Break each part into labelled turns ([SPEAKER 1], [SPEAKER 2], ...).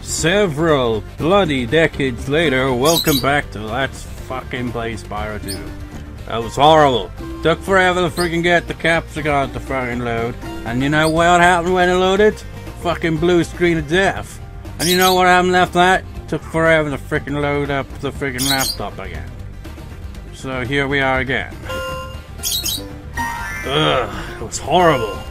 [SPEAKER 1] Several bloody decades later, welcome back to Let's Fucking Play Spyro 2. That was horrible. Took forever to freaking get the capture to fucking load. And you know what happened when it loaded? Fucking blue screen of death. And you know what happened after that? Took forever to freaking load up the freaking laptop again. So here we are again. Ugh, it was horrible.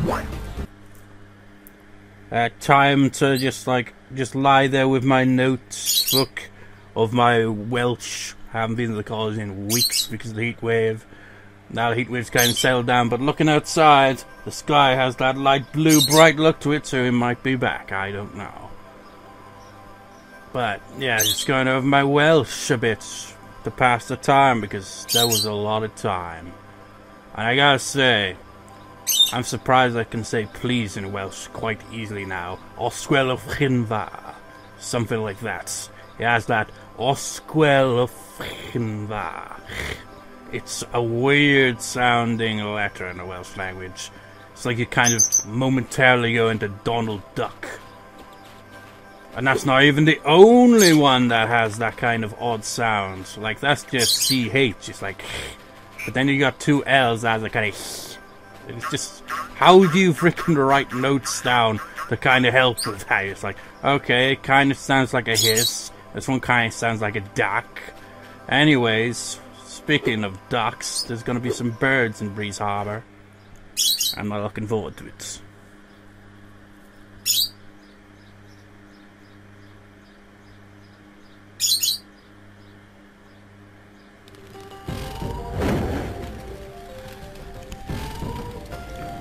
[SPEAKER 1] Time to just lie there with my notebook of my Welsh. Haven't been to the college in weeks because of the heat wave. Now the heat wave's kind of settled down, but looking outside, the sky has that light blue bright look to it, so it might be back. I don't know. But yeah, just going over my Welsh a bit to pass the time because there was a lot of time. And I gotta say, I'm surprised I can say please in Welsh quite easily now. Osgwell of Chinfa. Something like that. It has that Osgwell of Chinfa. It's a weird sounding letter in the Welsh language. It's like you kind of momentarily go into Donald Duck. And that's not even the only one that has that kind of odd sound. Like that's just CH. It's like, but then you got two L's as a kind of. It's just, how do you freaking write notes down to kind of help with that? It's like, okay, it kind of sounds like a hiss. This one kind of sounds like a duck. Anyways, speaking of ducks, there's going to be some birds in Breeze Harbor. I'm not looking forward to it.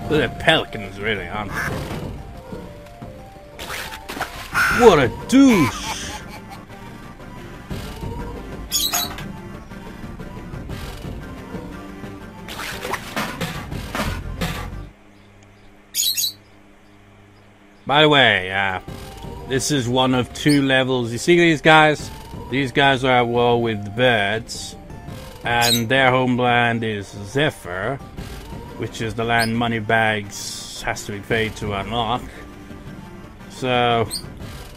[SPEAKER 1] They're pelicans, really, aren't they? What a douche! By the way, this is one of two levels. You see these guys? These guys are at war with the birds, and their homeland is Zephyr, which is the land Moneybags has to be paid to unlock. So,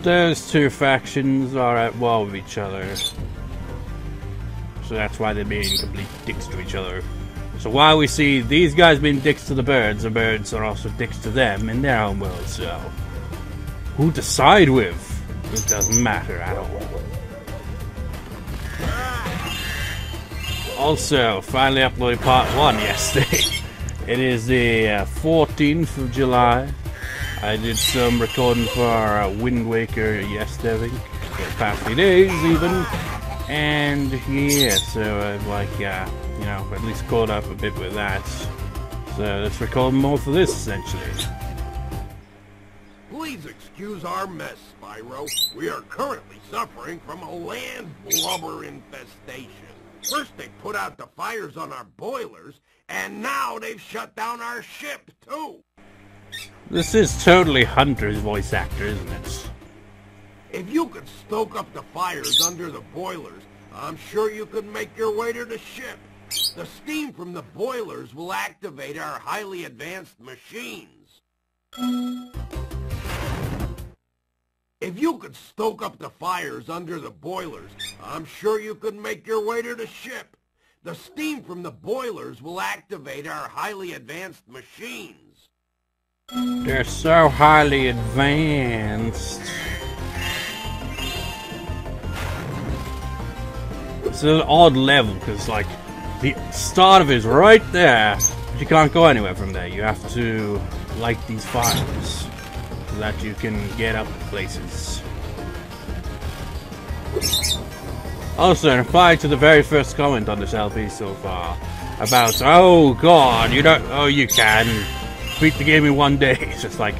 [SPEAKER 1] those two factions are at war with each other. So that's why they're being complete dicks to each other. So while we see these guys being dicks to the birds are also dicks to them in their own world, so who to side with? It doesn't matter at all. Also, finally uploaded part 1 yesterday. It is the 14th of July. I did some recording for Wind Waker yesterday, the past few days even. And yeah, so I've you know, at least caught up a bit with that. So let's record more for this, essentially.
[SPEAKER 2] Please excuse our mess, Spyro. We are currently suffering from a land blubber infestation. First they put out the fires on our boilers, and now they've shut down our ship, too.
[SPEAKER 1] This is totally Hunter's voice actor, isn't it?
[SPEAKER 2] If you could stoke up the fires under the boilers, I'm sure you could make your way to the ship. The steam from the boilers will activate our highly advanced machines. If you could stoke up the fires under the boilers, I'm sure you could make your way to the ship. The steam from the boilers will activate our highly advanced machines.
[SPEAKER 1] They're so highly advanced. It's an odd level, because, like, the start of it is right there, but you can't go anywhere from there. You have to light these fires so that you can get up places. Also, in reply to the very first comment on this LP so far, about, oh god, you don't, oh you can, beat the game in one day. It's just like,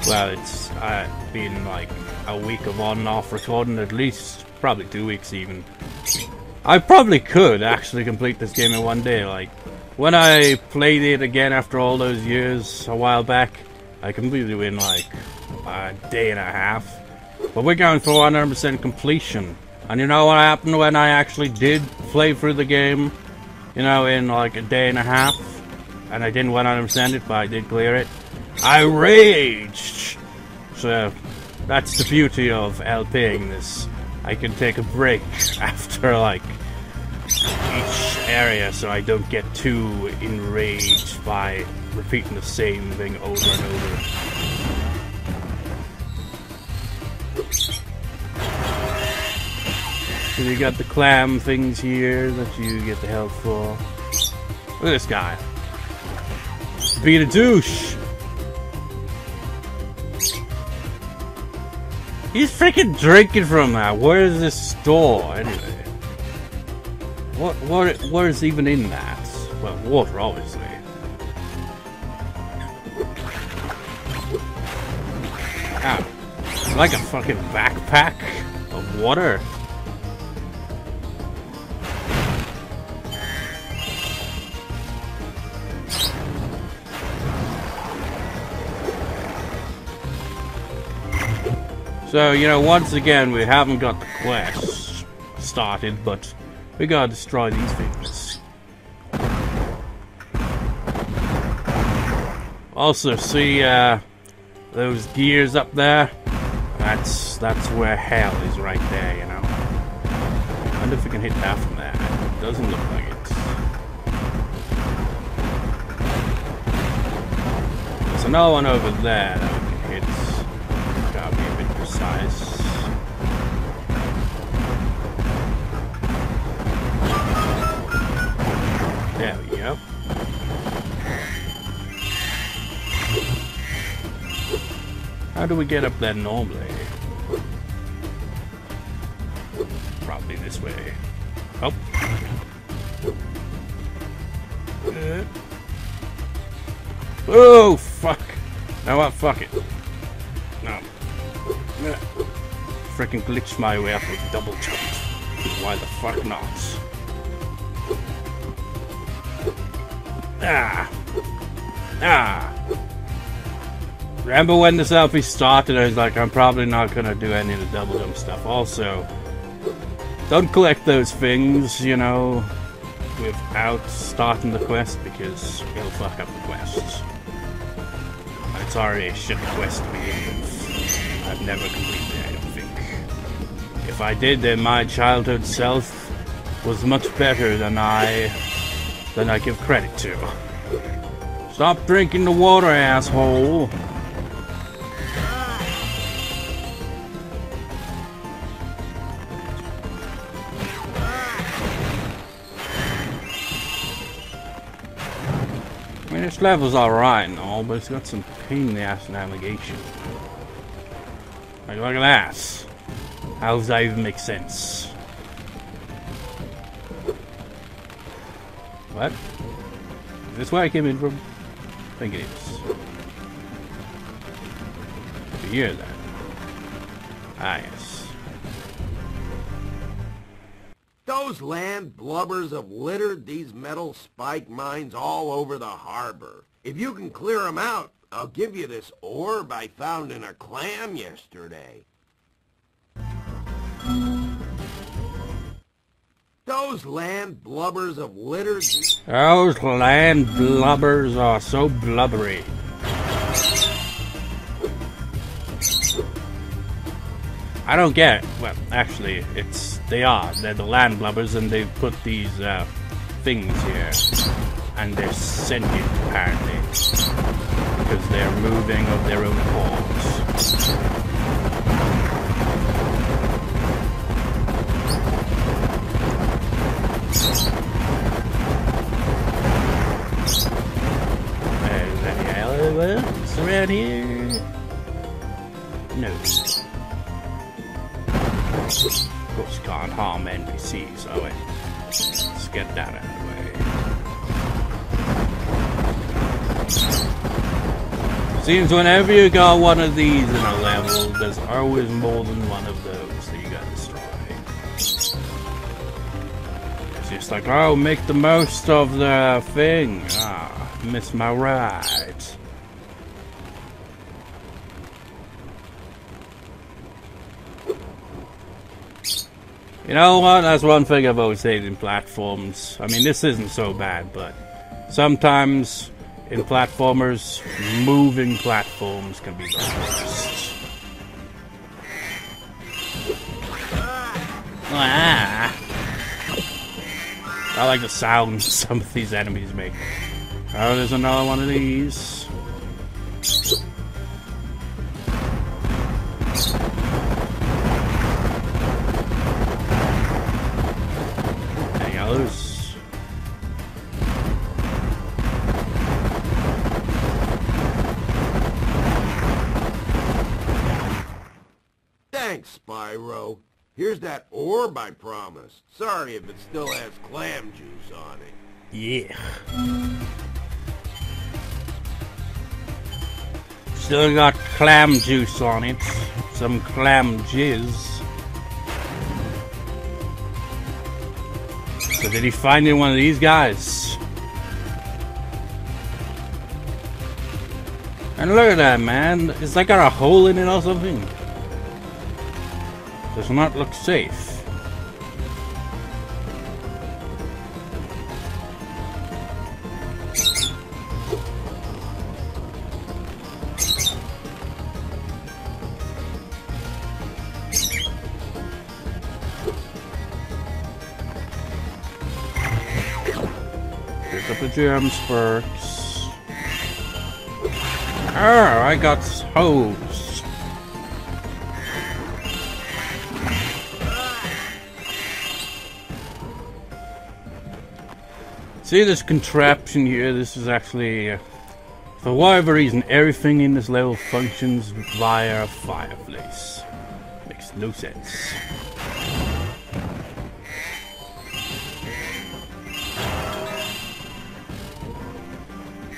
[SPEAKER 1] well, it's been like a week of on and off recording, at least, probably 2 weeks even. I probably could actually complete this game in one day. Like, when I played it again after all those years a while back, I completed it in like a day and a half. But we're going for 100% completion. And you know what happened when I actually did play through the game, you know, in like a day and a half? And I didn't 100% it, but I did clear it. I raged! So, That's the beauty of LPing this. I can take a break after, like, each area so I don't get too enraged by repeating the same thing over and over. So you got the clam things here that you get the health for. Look at this guy. Be a douche! He's freaking drinking from that. Where is this store anyway? What is even in that? Well, water, obviously. Ow. It's like a fucking backpack of water. So, you know, once again, we haven't got the quest started, but we gotta destroy these things. Also, see, those gears up there? That's where hell is right there, you know? I wonder if we can hit that from there. It doesn't look like it. There's another one over there that we can hit. Gotta be a bit precise. There we go. How do we get up there normally? Probably this way. Oh. Oh, fuck. Now what? Fuck it. No. Freaking glitched my way up with double jump. Why the fuck not? Ah. Ah. Remember when this LP started, I was like, I'm probably not gonna do any of the double jump stuff. Also, don't collect those things, you know, without starting the quest, because it'll fuck up the quest. And it's already a shit quest to begin with. I've never completed it, I don't think. If I did, then my childhood self was much better than I give credit to. Stop drinking the water, asshole! I mean, this level's alright and all, but it's got some pain in the ass navigation. Like, look at that. How does that even make sense? What? Is this where I came in from? I think it is. Over here, then. Ah, yes.
[SPEAKER 2] Those land blubbers have littered these metal spike mines all over the harbor. If you can clear them out, I'll give you this orb I found in a clam yesterday. Those land blubbers have littered...
[SPEAKER 1] Those land blubbers are so blubbery. I don't get it. Well, actually, they're the land blubbers, and they've put these things here, and they're sentient apparently, because they're moving of their own accords. Is there any elephants around here? No. Of course, can't harm NPCs, so let's get that out of the way. Seems whenever you got one of these in a level, there's always more than one of those that you gotta destroy. It's just like, oh, make the most of the thing. Ah, missed my ride. You know what? That's one thing I've always hated in platforms. I mean, this isn't so bad, but sometimes in platformers, moving platforms can be the worst. Ah. I like the sound some of these enemies make. Oh, there's another one of these. There goes.
[SPEAKER 2] Thanks, Spyro. Here's that orb I promised. Sorry if it still has clam juice on it.
[SPEAKER 1] Yeah. Still got clam juice on it. Some clam jizz. So did he find in one of these guys? And look at that, man. Is that got a hole in it or something? Does not look safe. Pick up the gems first. Oh, I got hose. See this contraption here? This is actually, for whatever reason, everything in this level functions via a fireplace. Makes no sense.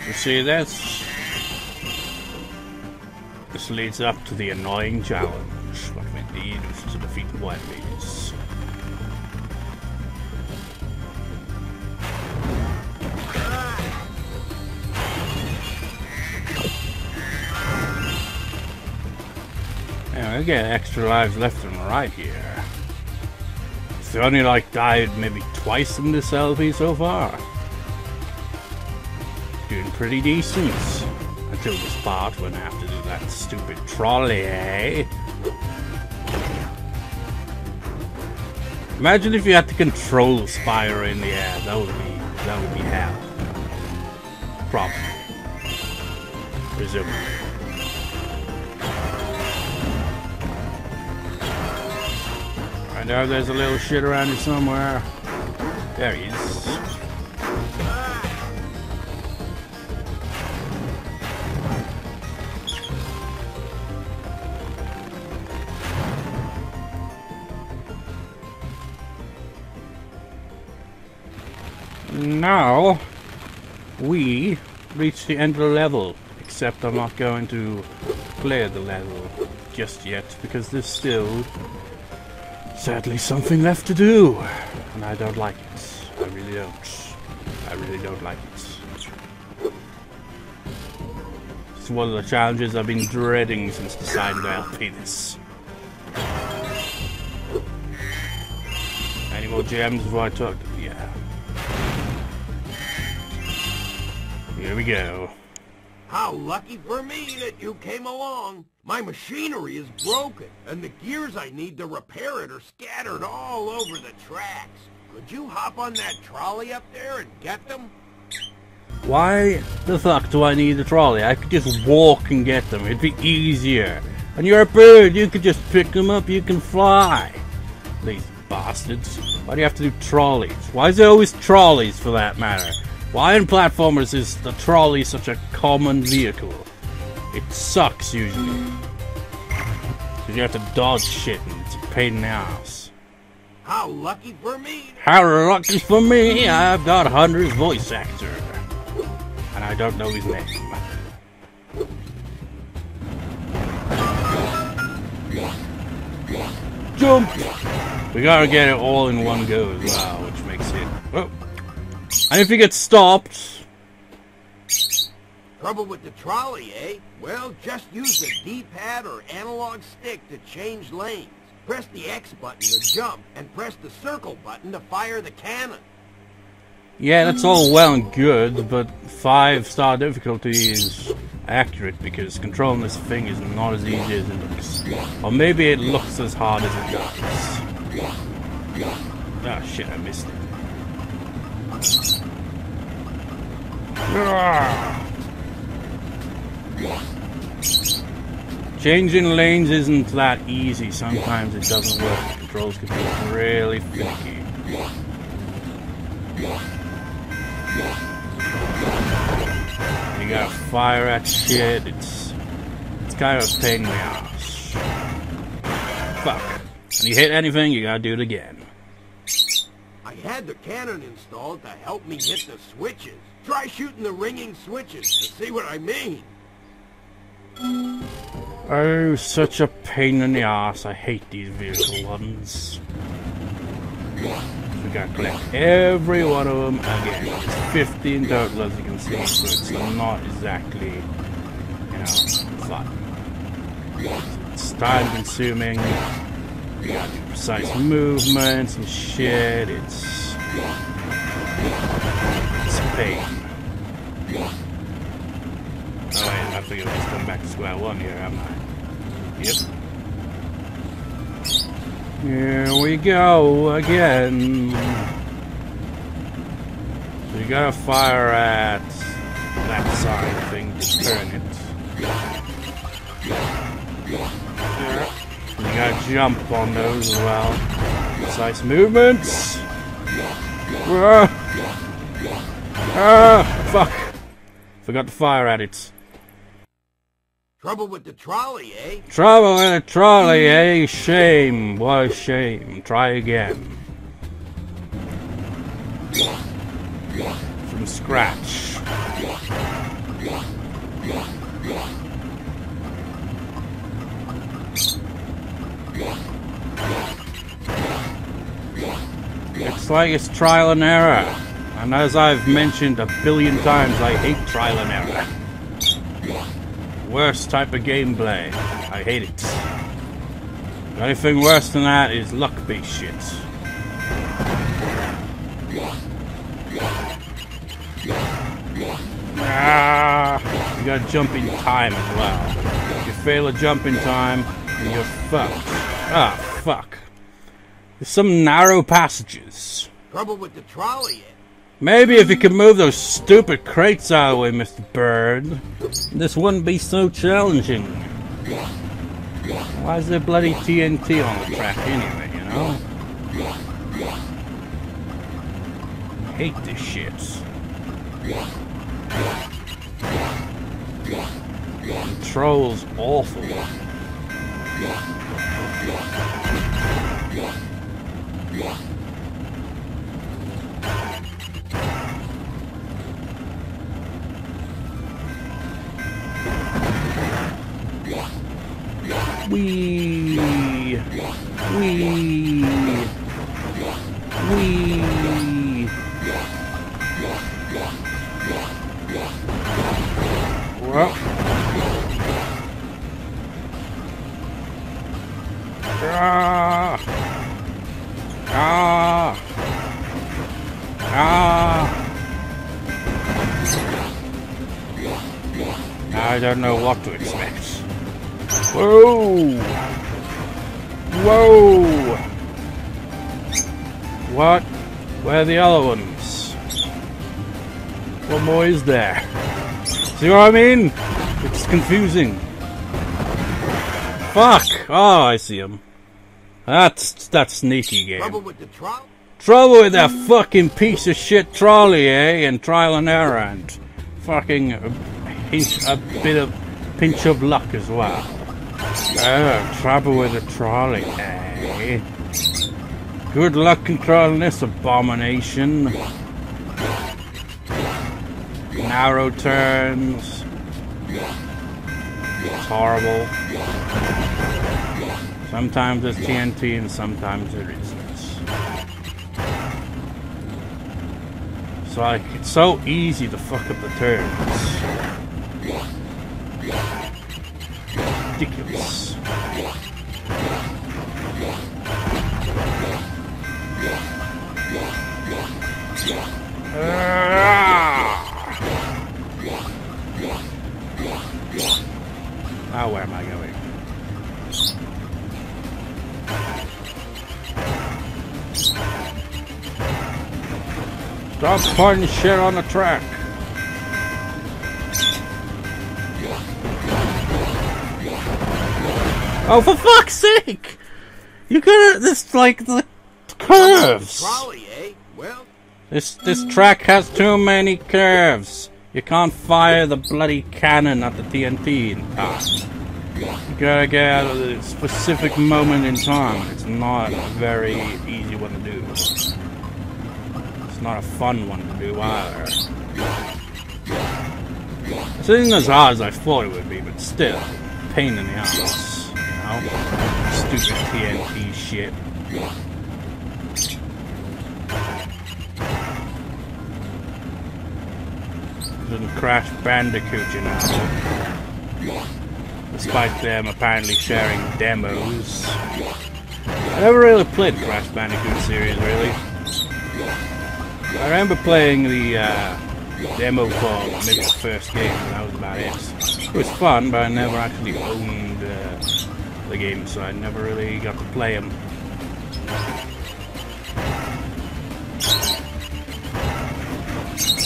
[SPEAKER 1] You see this? This leads up to the annoying challenge. What we need is to defeat one of these. Yeah, I get extra lives left and right here. It's only like died maybe twice in this LP so far. Doing pretty decent. Until this part when I have to do that stupid trolley, eh? Imagine if you had to control Spyro in the air. That would be hell. Probably. Presumably. I know there's a little shit around here somewhere. There he is. Now, we reach the end of the level, except I'm not going to clear the level just yet, because there's still, sadly, something left to do, and I don't like it. I really don't. I really don't like it. It's one of the challenges I've been dreading since deciding to LP this. Any more gems before I talk to them? Yeah. Here we go.
[SPEAKER 2] How lucky for me that you came along. My machinery is broken, and the gears I need to repair it are scattered all over the tracks. Could you hop on that trolley up there and get them?
[SPEAKER 1] Why the fuck do I need a trolley? I could just walk and get them. It'd be easier. And you're a bird. You could just pick them up. You can fly. These bastards. Why do you have to do trolleys? Why is there always trolleys for that matter? Why in platformers is the trolley such a common vehicle? It sucks usually. Because you have to dodge shit and it's a pain in the ass.
[SPEAKER 2] How lucky for me!
[SPEAKER 1] How lucky for me! I've got Hunter's voice actor. And I don't know his name. Jump! We gotta get it all in one go as well, which makes it... Oh. And if you get stopped...
[SPEAKER 2] Trouble with the trolley, eh? Well, just use the D-pad or analog stick to change lanes. Press the X button to jump, and press the circle button to fire the cannon.
[SPEAKER 1] Yeah, that's all well and good, but 5-star difficulty is accurate because controlling this thing is not as easy as it looks. Or maybe it looks as hard as it does. Oh shit, I missed it. Ah. Changing lanes isn't that easy. Sometimes it doesn't work. The controls can be really finicky. You gotta fire at shit. It's kind of a pain in the ass. Fuck. When you hit anything, you gotta do it again.
[SPEAKER 2] I had the cannon installed to help me hit the switches. Try shooting the ringing switches to see what I mean.
[SPEAKER 1] Oh, such a pain in the ass. I hate these vehicle ones. We gotta collect every one of them again. It's 15 total, as you can see, so it's not exactly, you know, fun. It's time consuming. You gotta do precise movements and shit. It's a pain. Oh wait, I think I'll just come back to square one here, haven't I? Yep. Here we go again. So you gotta fire at that side thing to turn it. You gotta jump on those as well. Precise movements. Fuck. Forgot to fire at it.
[SPEAKER 2] Trouble with the trolley, eh?
[SPEAKER 1] Trouble with a trolley, eh? Shame. What a shame. Try again. From scratch. It's like it's trial and error. And as I've mentioned a billion times, I hate trial and error. Worst type of gameplay. I hate it. The only thing worse than that is luck-based shit. You gotta jump in time as well. If you fail a jump in time, then you're fucked. Ah, fuck. There's some narrow passages.
[SPEAKER 2] Trouble with the trolley, eh?
[SPEAKER 1] Maybe if you could move those stupid crates out of the way, Mr. Bird, this wouldn't be so challenging. Why is there bloody TNT on the track anyway, you know? I hate this shit. The control's awful. Wee, wee, wee. Well. Ah. Ah. Ah. I don't know what to expect. Whoa! Whoa! What? Where are the other ones? What more is there? See what I mean? It's confusing. Fuck! Oh, I see him. That's sneaky game.
[SPEAKER 2] Trouble with the trolley?
[SPEAKER 1] Trouble with that fucking piece of shit trolley, eh? And trial and error and fucking a pinch of luck as well. Oh, trouble with a trolley, eh? Good luck controlling this abomination. Narrow turns. It's horrible. Sometimes there's TNT and sometimes there isn't. So like, it's so easy to fuck up the turns. Ridiculous. Now where am I going? Stop pointing shit on the track. Oh, for fuck's sake! You gotta, this, like, the curves!
[SPEAKER 2] Trolley, eh? Well,
[SPEAKER 1] This track has too many curves. You can't fire the bloody cannon at the TNT in time. You gotta get out of the specific moment in time. It's not a very easy one to do. It's not a fun one to do either. It isn't as hard as I thought it would be, but still, pain in the ass. You know? Stupid TNT shit. Doesn't Crash Bandicoot, you know. Despite them apparently sharing demos. I never really played Crash Bandicoot series, really. I remember playing the demo for maybe the first game, and that was about it. It was fun, but I never actually owned the game, so I never really got to play them.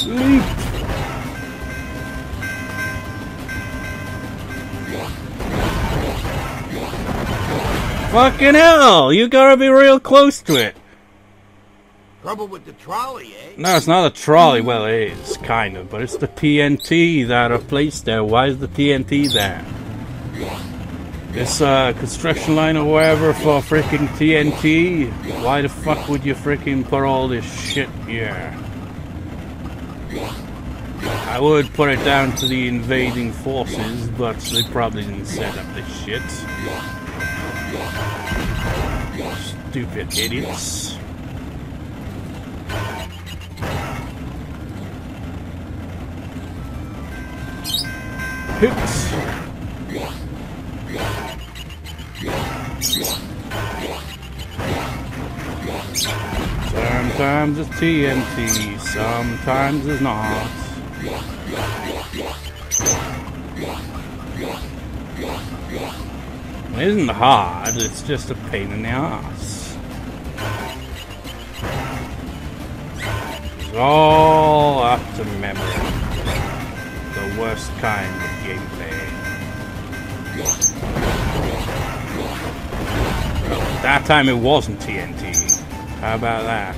[SPEAKER 1] Leap! Fucking hell! You gotta be real close to it.
[SPEAKER 2] trouble with the trolley, eh?
[SPEAKER 1] No, it's not a trolley. Well, it is, kind of, but it's the TNT that are placed there. Why is the TNT there? This construction line or whatever for freaking TNT. Why the fuck would you freaking put all this shit here? I would put it down to the invading forces, but they probably didn't set up this shit. Stupid idiots. Hits. Sometimes it's TNT, sometimes it's not. It isn't hard, it's just a pain in the ass. It's all up to memory. The worst kind of gameplay. Well, that time it wasn't TNT. How about that?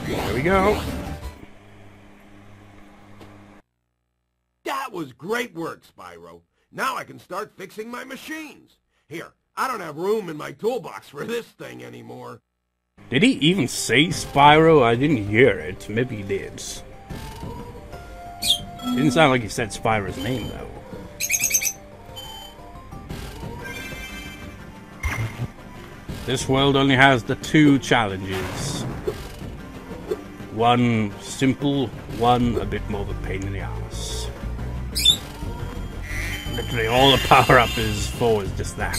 [SPEAKER 1] There we go.
[SPEAKER 2] That was great work, Spyro. Now I can start fixing my machines. Here, I don't have room in my toolbox for this thing anymore.
[SPEAKER 1] Did he even say Spyro? I didn't hear it. Maybe he did. Didn't sound like he said Spyro's name, though. This world only has the two challenges. One simple, one a bit more of a pain in the ass. Literally all the power-up is for is just that.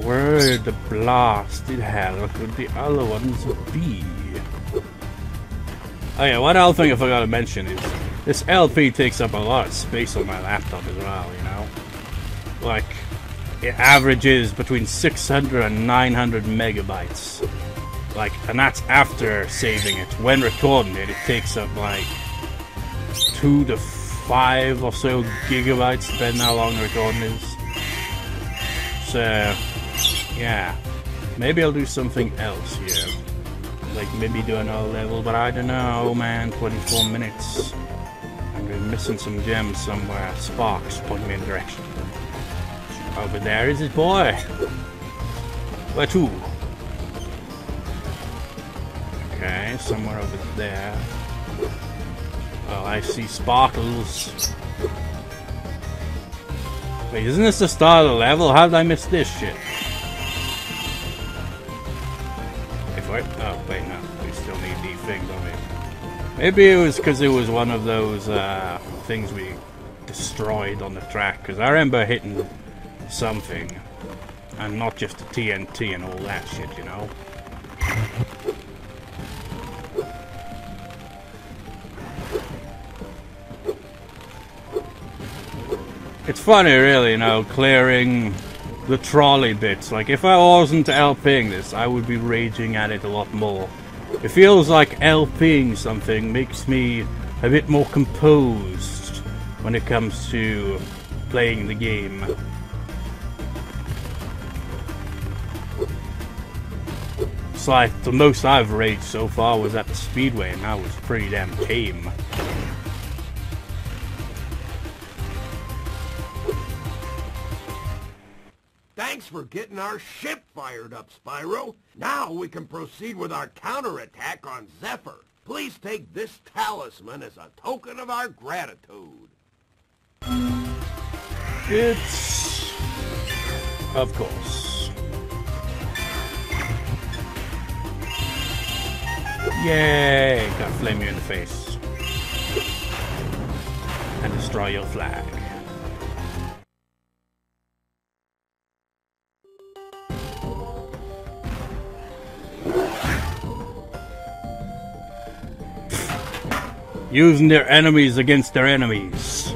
[SPEAKER 1] Where the blasted hell could the other ones be? Oh yeah, one other thing I forgot to mention is this LP takes up a lot of space on my laptop as well, you know? Like, it averages between 600 and 900 megabytes. Like, and that's after saving it. When recording it, it takes up like 2 to 5 or so gigabytes, depending how long the recording is. So, yeah. Maybe I'll do something else here. Like, maybe do another level, but I don't know, man. 24 minutes. I'm missing some gems somewhere. Sparks point me in a direction. Over there is his boy. Where to? Okay, somewhere over there. Oh, I see sparkles. Wait, isn't this the start of the level? How did I miss this shit? Wait, oh, wait, no. We still need these things, don't we? Maybe it was because it was one of those things we destroyed on the track. Because I remember hitting something. And not just the TNT and all that shit, you know? It's funny, really, you know, clearing the trolley bits. Like, if I wasn't LPing this, I would be raging at it a lot more. It feels like LPing something makes me a bit more composed when it comes to playing the game. It's like the most I've raged so far was at the Speedway, and that was pretty damn tame.
[SPEAKER 2] Thanks for getting our ship fired up, Spyro. Now we can proceed with our counterattack on Zephyr. Please take this talisman as a token of our gratitude.
[SPEAKER 1] It's... of course. Yay! Gotta flame you in the face. And destroy your flag. Using their enemies against their enemies.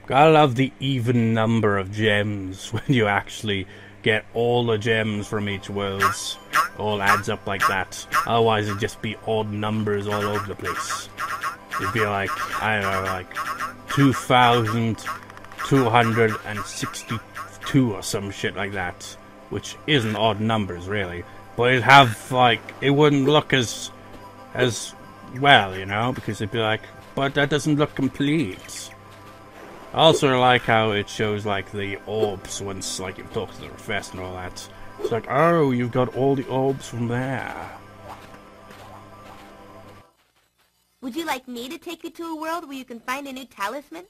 [SPEAKER 1] Gotta love the even number of gems when you actually get all the gems from each world. All adds up like that. Otherwise it'd just be odd numbers all over the place. It'd be like, I don't know, like 2,262 or some shit like that. Which isn't odd numbers really. But it'd have like, it wouldn't look as well, you know, because it'd be like, but that doesn't look complete. I also like how it shows like the orbs once like you talk to the professor and all that. It's like, oh, you've got all the orbs from there.
[SPEAKER 3] Would you like me to take you to a world where you can find a new talisman?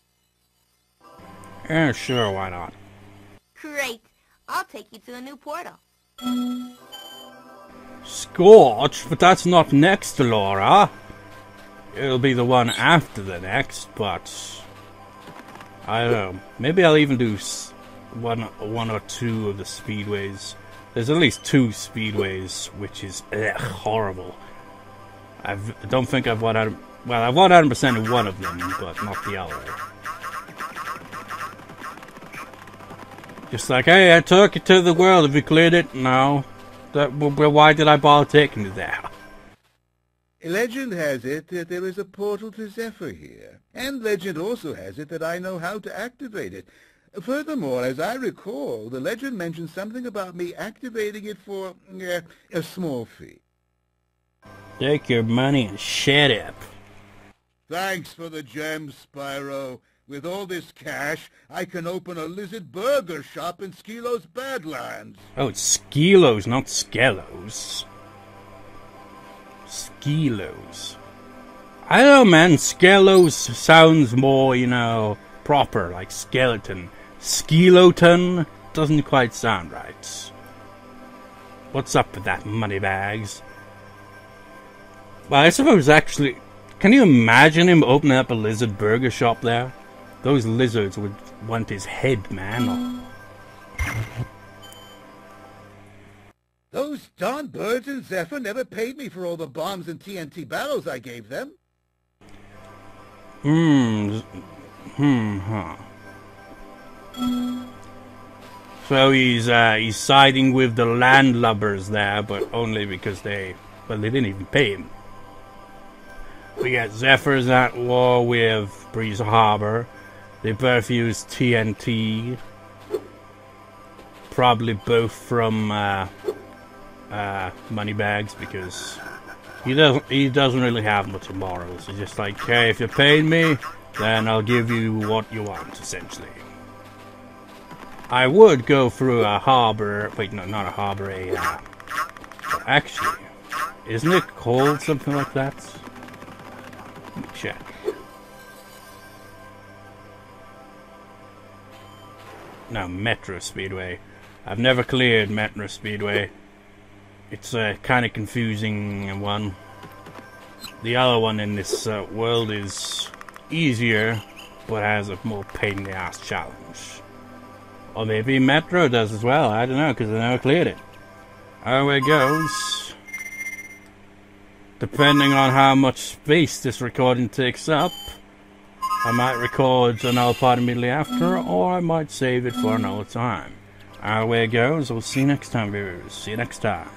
[SPEAKER 1] Yeah, sure, why not?
[SPEAKER 3] Great. I'll take you to a new portal.
[SPEAKER 1] Scorch? But that's not next to Laura. It'll be the one after the next, but... I don't know. Maybe I'll even do one or two of the speedways. There's at least 2 speedways, which is horrible. I don't think I've won out. Well, I've won 100% in one of them, but not the other. Just like, hey, I took you to the world. Have you cleared it? No. Why did I bother taking you there?
[SPEAKER 4] Legend has it that there is a portal to Zephyr here, and legend also has it that I know how to activate it. Furthermore, as I recall, the legend mentions something about me activating it for a small fee.
[SPEAKER 1] Take your money and shut up.
[SPEAKER 4] Thanks for the gems, Spyro. With all this cash, I can open a lizard burger shop in Skilo's Badlands.
[SPEAKER 1] Oh, it's Skilo's, not Skelos. Skilos. I don't know, man. Skelos sounds more, you know, proper, like skeleton. Skeloton doesn't quite sound right. What's up with that, moneybags? Well, I suppose actually, can you imagine him opening up a lizard burger shop there? Those lizards would want his head, man.
[SPEAKER 4] Those darn birds in Zephyr never paid me for all the bombs and TNT battles I gave them.
[SPEAKER 1] Huh. So he's siding with the landlubbers there, but only because they didn't even pay him. We got Zephyr's at war with Breeze Harbor. They both use TNT. Probably both from Moneybags, because he doesn't really have much morals. He's just like, hey, if you're paying me, then I'll give you what you want, essentially. I would go through a harbor. Wait, no, not a harbor. Actually, isn't it called something like that? Let me check. No, Metro Speedway. I've never cleared Metro Speedway. It's a kind of confusing one. The other one in this world is easier, but has a more pain in the ass challenge. Or maybe Metro does as well, I don't know, because I never cleared it. Away it goes. Depending on how much space this recording takes up, I might record another part immediately after, or I might save it for another time. Away it goes. We'll see you next time, viewers. See you next time.